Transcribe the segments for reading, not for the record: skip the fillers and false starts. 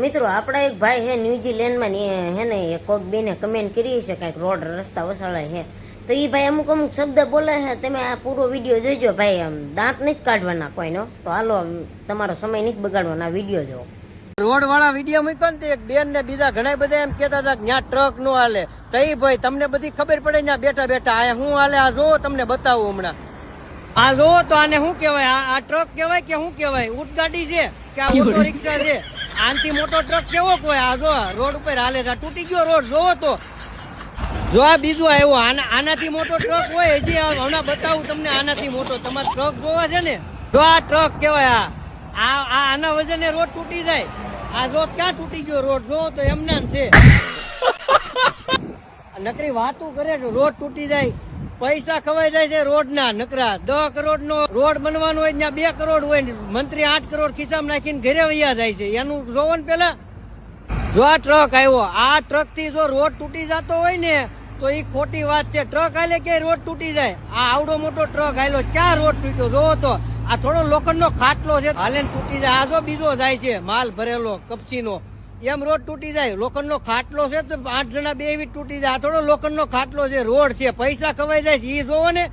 મિત્રો આપણા એક ભાઈ હે ન્યુઝીલેન્ડમાં હે ને કોક બેને કમેન્ટ કરી છે કાંઈક રોડ રસ્તા વસાળાય છે તો એ ભાઈ અમુક શબ્દ બોલે છે. તમે આ પૂરો વિડીયો જોઈજો ભાઈ. આમ દાંત નથી કાઢવાના કોઈનો, તો હાલો તમારો સમય નથી બગાડવાનો, આ વિડીયો જો. રોડ વાળા વિડીયો મૂક્યો ને એક બેન ને બીજા ઘણા બધા એમ કેતા હતા કે ત્યાં ટ્રક નો હાલે. તઈ ભાઈ તમને બધી ખબર પડે ત્યાં બેઠા બેઠા આ શું હાલે આ જો તમને બતાવું હમણાં. આ જો તો આને શું કેવાય? આ ટ્રક કેવાય કે શું કેવાય? ઊંટ ગાડી છે કે આ ઓટો રિક્ષા છે? આનથી મોટો ટ્રક કેવો કોઈ? આ જો રોડ ઉપર હાલે છે, તૂટી ગયો રોડ. જોવો તો જો આ બીજું આવ્યો આનાથી મોટો ટ્રક હોય હજી હમણાં બતાવું તમને. આનાથી મોટો તમારે ટ્રક જોવા છે ને, જો આ ટ્રક કેવાય. આના વજને રોડ તૂટી જાય. આ જો ક્યાં તૂટી ગયો રોડ? જો તો એમને છે નકરી વાતું કરે છે. રોડ તૂટી જાય, પૈસા ખવાઈ જાય છે રોડ ના નકરા. 10 કરોડ નો રોડ બનવાનો હોય ત્યાં 2 કરોડ હોય. મંત્રી 8 કરોડ ખિસ્સામાં નાખીને ઘરે વૈયા જાય છે. એનું જોવો ને પેલા. જો આ ટ્રક આવ્યો, આ ટ્રક થી જો રોડ તૂટી જતો હોય ને તો એ ખોટી વાત છે. ટ્રક હાલે કે રોડ તૂટી જાય? આ આવડો મોટો ટ્રક હાલ્યો, ક્યાં રોડ તૂટ્યો? જોવો તો આ થોડો લોખંડ નો ખાટલો છે, હાલે તૂટી જાય. આ જો બીજો જાય છે માલ ભરેલો કપચી નો, એમ રોડ તૂટી જાય. લોખંડ નો ખાટલો છે તો 8 જણા બે તૂટી જાય. આ થોડો લોખંડ નો ખાટલો છે, રોડ છે, પૈસા ખવાઈ જાય છે. એ જોવો ને,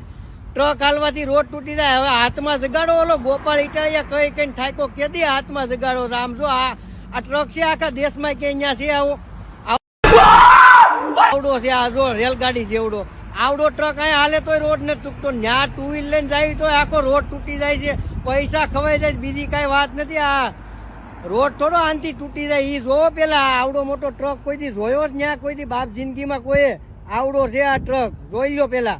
ટ્રક હાલવાથી રોડ તૂટી જાય. હવે હાથમાં જગાડો ઓલો ગોપાળ ઇટાળિયા કઈ કઈ ઠાકો કેદી હાથમાં જગાડો. આમ જો આ ટ્રક છે આખા દેશમાં કે અહીંયા છે આવો આવડો છે. આ જો રેલગાડી જેવડો આવડો ટ્રક અહીંયા હાલે તોય રોડ નથી તૂટતો. ન્યા 2 વ્હીલ લઈને જાય તો આખો રોડ તૂટી જાય છે, પૈસા ખવાઈ જાય. બીજી કઈ વાત નથી. આ રોડ થોડો આનથી તૂટી જાય. ઈ જોવો પેલા આવડો મોટો ટ્રક કોઈ દી જોયો જ ન્યા કોઈ દી બાપ જિંદગીમાં કોઈ આવડો છે આ ટ્રક જોઈ લો પેલા.